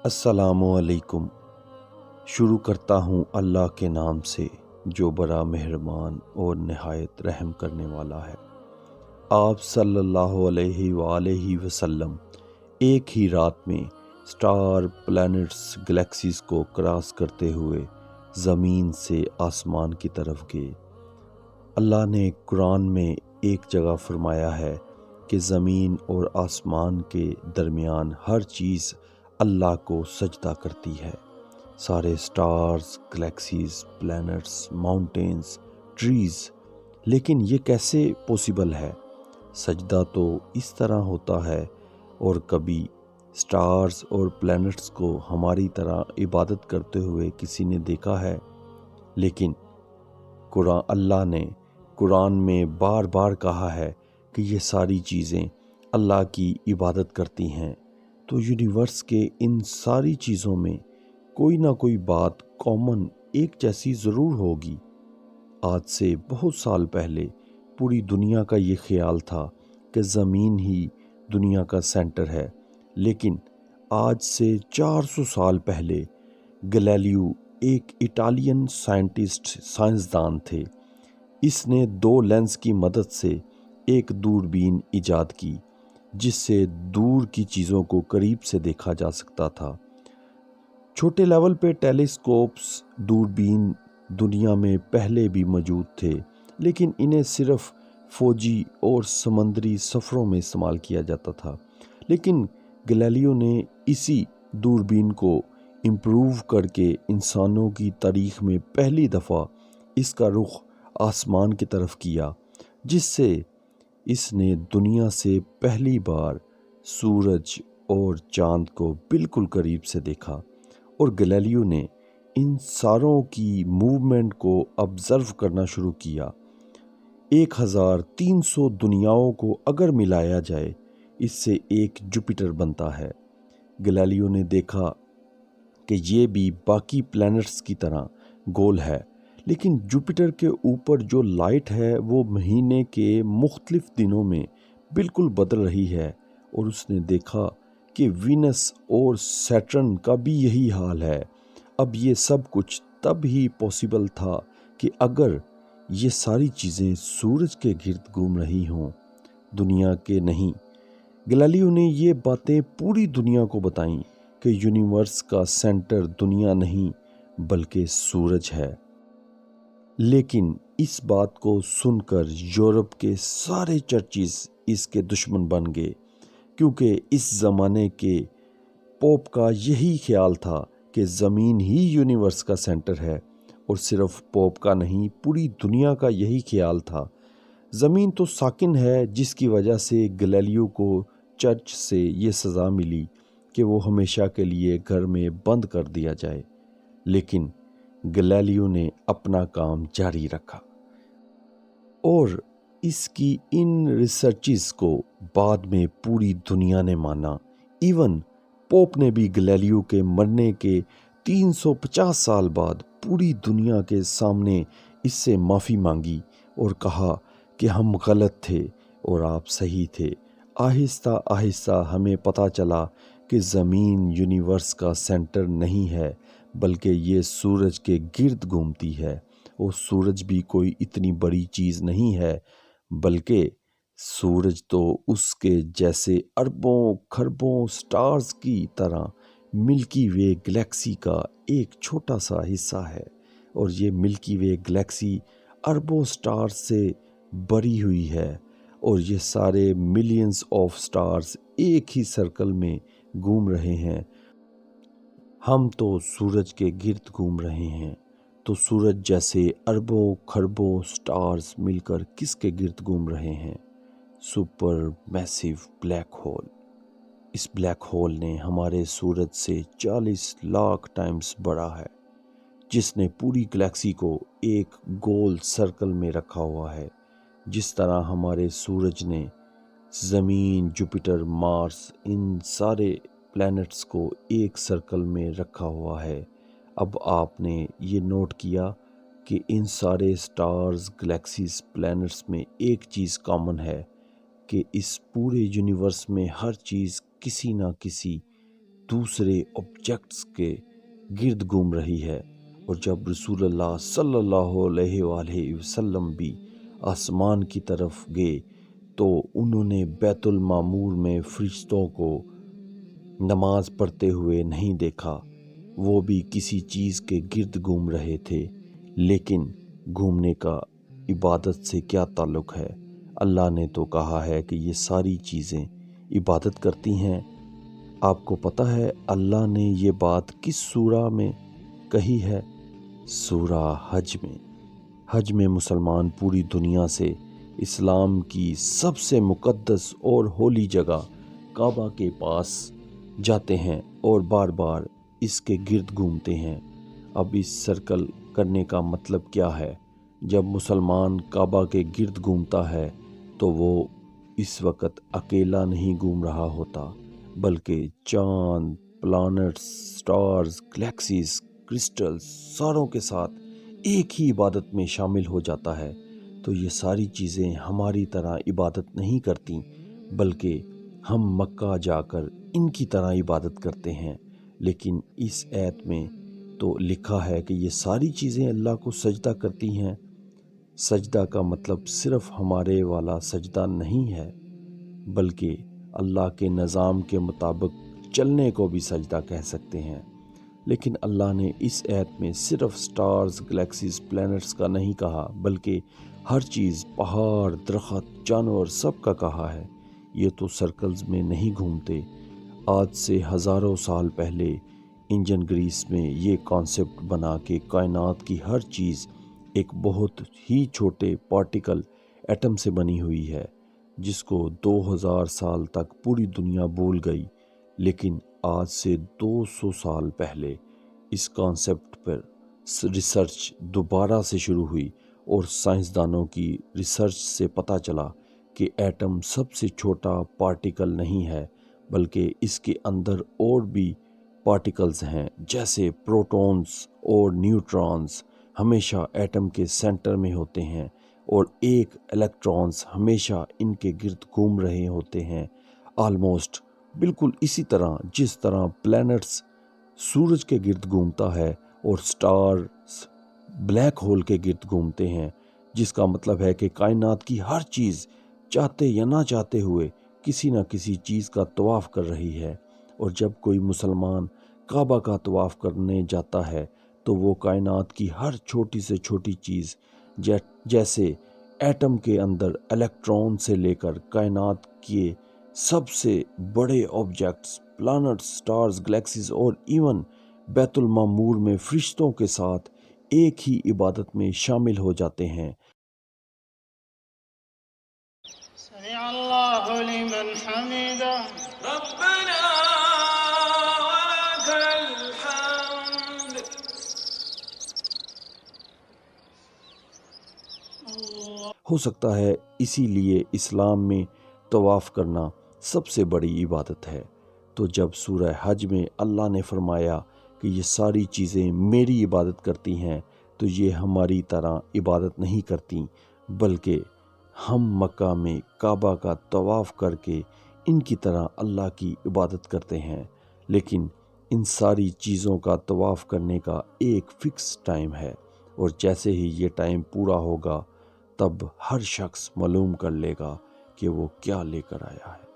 السلام علیکم۔ شروع کرتا ہوں اللہ کے نام سے جو بڑا مہربان اور نہایت رحم کرنے والا ہے۔ آپ صلی اللہ علیہ وآلہ وسلم ایک ہی رات میں سٹار، پلانٹس، گلیکسیز کو کراس کرتے ہوئے زمین سے آسمان کی طرف گئے۔ اللہ نے قرآن میں ایک جگہ فرمایا ہے کہ زمین اور آسمان کے درمیان ہر چیز اللہ کو سجدہ کرتی ہے۔ سارے stars, galaxies, plants, mountains, trees. لیکن یہ کیسے پوسیبل ہے؟ سجدہ تو اس طرح ہوتا ہے، اور کبھی سٹارز اور پلانٹس کو ہماری طرح عبادت کرتے ہوئے کسی نے دیکھا ہے؟ لیکن اللہ نے قرآن میں بار بار کہا ہے کہ یہ ساری چیزیں اللہ کی عبادت کرتی ہیں۔ تو یونیورس کے ان ساری چیزوں میں کوئی نہ کوئی بات کامن، ایک جیسی ضرور ہوگی۔ آج سے بہت سال پہلے پوری دنیا کا یہ خیال تھا کہ زمین ہی دنیا کا سینٹر ہے، لیکن آج سے 400 سال پہلے گلیلیو ایک اٹالین سائنسدان تھے۔ اس نے 2 لینس کی مدد سے ایک دوربین ایجاد کی جس سے دور کی چیزوں کو قریب سے دیکھا جا سکتا تھا۔ چھوٹے لیول پہ ٹیلیسکوپس، دوربین دنیا میں پہلے بھی موجود تھے، لیکن انہیں صرف فوجی اور سمندری سفروں میں استعمال کیا جاتا تھا۔ لیکن گلیلیو نے اسی دوربین کو امپروو کر کے انسانوں کی تاریخ میں پہلی دفعہ اس کا رخ آسمان کی طرف کیا، جس سے اس نے دنیا سے پہلی بار سورج اور چاند کو بالکل قریب سے دیکھا۔ اور گلیلیو نے ان ساروں کی موومنٹ کو آبزرو کرنا شروع کیا۔ 1300 دنیاؤں کو اگر ملایا جائے، اس سے ایک جوپیٹر بنتا ہے۔ گلیلیو نے دیکھا کہ یہ بھی باقی پلانٹس کی طرح گول ہے، لیکن جوپیٹر کے اوپر جو لائٹ ہے وہ مہینے کے مختلف دنوں میں بالکل بدل رہی ہے۔ اور اس نے دیکھا کہ وینس اور سیٹرن کا بھی یہی حال ہے۔ اب یہ سب کچھ تب ہی پاسبل تھا کہ اگر یہ ساری چیزیں سورج کے گرد گھوم رہی ہوں، دنیا کے نہیں۔ گلیلیو نے یہ باتیں پوری دنیا کو بتائیں کہ یونیورس کا سینٹر دنیا نہیں بلکہ سورج ہے۔ لیکن اس بات کو سن کر یورپ کے سارے چرچز اس کے دشمن بن گئے، کیونکہ اس زمانے کے پوپ کا یہی خیال تھا کہ زمین ہی یونیورس کا سینٹر ہے، اور صرف پوپ کا نہیں، پوری دنیا کا یہی خیال تھا۔ زمین تو ساکن ہے، جس کی وجہ سے گلیلیو کو چرچ سے یہ سزا ملی کہ وہ ہمیشہ کے لیے گھر میں بند کر دیا جائے۔ لیکن گلیلیو نے اپنا کام جاری رکھا، اور اس کی ان ریسرچز کو بعد میں پوری دنیا نے مانا۔ ایون پوپ نے بھی گلیلیو کے مرنے کے 350 سال بعد پوری دنیا کے سامنے اس سے معافی مانگی اور کہا کہ ہم غلط تھے اور آپ صحیح تھے۔ آہستہ آہستہ ہمیں پتہ چلا کہ زمین یونیورس کا سینٹر نہیں ہے، بلکہ یہ سورج کے گرد گھومتی ہے، اور سورج بھی کوئی اتنی بڑی چیز نہیں ہے، بلکہ سورج تو اس کے جیسے اربوں کھربوں سٹارز کی طرح ملکی وے گلیکسی کا ایک چھوٹا سا حصہ ہے، اور یہ ملکی وے گلیکسی اربوں سٹارز سے بھری ہوئی ہے، اور یہ سارے ملینز آف سٹارز ایک ہی سرکل میں گھوم رہے ہیں۔ ہم تو سورج کے گرد گھوم رہے ہیں، تو سورج جیسے اربوں کھربوں سٹارز مل کر کس کے گرد گھوم رہے ہیں؟ Supermassive black hole. اس بلیک ہول نے ہمارے سورج سے 40 لاکھ ٹائمز بڑا ہے، جس نے پوری گلیکسی کو ایک گول سرکل میں رکھا ہوا ہے۔ جس طرح ہمارے سورج نے زمین، جوپیٹر، مارس، ان سارے پلانٹس کو ایک سرکل میں رکھا ہوا ہے۔ اب آپ نے یہ نوٹ کیا کہ ان سارے سٹارز، گلیکسیز، پلانٹس میں ایک چیز کامن ہے کہ اس پورے یونیورس میں ہر چیز کسی نہ کسی دوسرے آبجیکٹس کے گرد گھوم رہی ہے، اور جب رسول اللہ صلی اللہ علیہ وآلہ وسلم بھی آسمان کی طرف گئے تو انہوں نے بیت المعمور میں فرشتوں کو نماز پڑھتے ہوئے نہیں دیکھا۔ وہ بھی کسی چیز کے گرد گھوم رہے تھے، لیکن گھومنے کا عبادت سے کیا تعلق ہے؟ اللہ نے تو کہا ہے کہ یہ ساری چیزیں عبادت کرتی ہیں۔ آپ کو پتہ ہے اللہ نے یہ بات کس سورہ میں کہی ہے؟ سورہ حج میں۔ حج میں مسلمان پوری دنیا سے اسلام کی سب سے مقدس اور ہولی جگہ کعبہ کے پاس جاتے ہیں اور بار بار اس کے گرد گھومتے ہیں۔ اب اس سرکل کرنے کا مطلب کیا ہے؟ جب مسلمان کعبہ کے گرد گھومتا ہے تو وہ اس وقت اکیلا نہیں گھوم رہا ہوتا، بلکہ چاند، پلانٹس، سٹارز، گلیکسیز، کرسٹلز ساروں کے ساتھ ایک ہی عبادت میں شامل ہو جاتا ہے۔ تو یہ ساری چیزیں ہماری طرح عبادت نہیں کرتی، بلکہ ہم مکہ جا کر ان کی طرح عبادت کرتے ہیں۔ لیکن اس آیت میں تو لکھا ہے کہ یہ ساری چیزیں اللہ کو سجدہ کرتی ہیں۔ سجدہ کا مطلب صرف ہمارے والا سجدہ نہیں ہے، بلکہ اللہ کے نظام کے مطابق چلنے کو بھی سجدہ کہہ سکتے ہیں۔ لیکن اللہ نے اس آیت میں صرف سٹارز، گلیکسیز، پلینٹس کا نہیں کہا، بلکہ ہر چیز، پہاڑ، درخت، جانور سب کا کہا ہے۔ یہ تو سرکلز میں نہیں گھومتے۔ آج سے ہزاروں سال پہلے انجن گریس میں یہ کانسیپٹ بنا کہ کائنات کی ہر چیز ایک بہت ہی چھوٹے پارٹیکل ایٹم سے بنی ہوئی ہے، جس کو 2000 سال تک پوری دنیا بھول گئی۔ لیکن آج سے 200 سال پہلے اس کانسیپٹ پر ریسرچ دوبارہ سے شروع ہوئی، اور سائنسدانوں کی ریسرچ سے پتہ چلا کہ ایٹم سب سے چھوٹا پارٹیکل نہیں ہے، بلکہ اس کے اندر اور بھی پارٹیکلز ہیں، جیسے پروٹونز اور نیوٹرونز ہمیشہ ایٹم کے سینٹر میں ہوتے ہیں، اور ایک الیکٹرونز ہمیشہ ان کے گرد گھوم رہے ہوتے ہیں، آلموسٹ بالکل اسی طرح جس طرح پلینٹس سورج کے گرد گھومتا ہے اور سٹارز بلیک ہول کے گرد گھومتے ہیں، جس کا مطلب ہے کہ کائنات کی ہر چیز چاہتے یا نہ چاہتے ہوئے کسی نہ کسی چیز کا طواف کر رہی ہے۔ اور جب کوئی مسلمان کعبہ کا طواف کرنے جاتا ہے تو وہ کائنات کی ہر چھوٹی سے چھوٹی چیز، جیسے ایٹم کے اندر الیکٹرون سے لے کر کائنات کے سب سے بڑے آبجیکٹس، پلانٹس، سٹارز، گلیکسیز اور ایون بیت المعمور میں فرشتوں کے ساتھ ایک ہی عبادت میں شامل ہو جاتے ہیں۔ سمع اللہ لمن حمدہ ربنا ولک الحمد۔ ہو سکتا ہے اسی لیے اسلام میں طواف کرنا سب سے بڑی عبادت ہے۔ تو جب سورہ حج میں اللہ نے فرمایا کہ یہ ساری چیزیں میری عبادت کرتی ہیں، تو یہ ہماری طرح عبادت نہیں کرتی، بلکہ ہم مکہ میں کعبہ کا طواف کر کے ان کی طرح اللہ کی عبادت کرتے ہیں۔ لیکن ان ساری چیزوں کا طواف کرنے کا ایک فکس ٹائم ہے، اور جیسے ہی یہ ٹائم پورا ہوگا تب ہر شخص معلوم کر لے گا کہ وہ کیا لے کر آیا ہے۔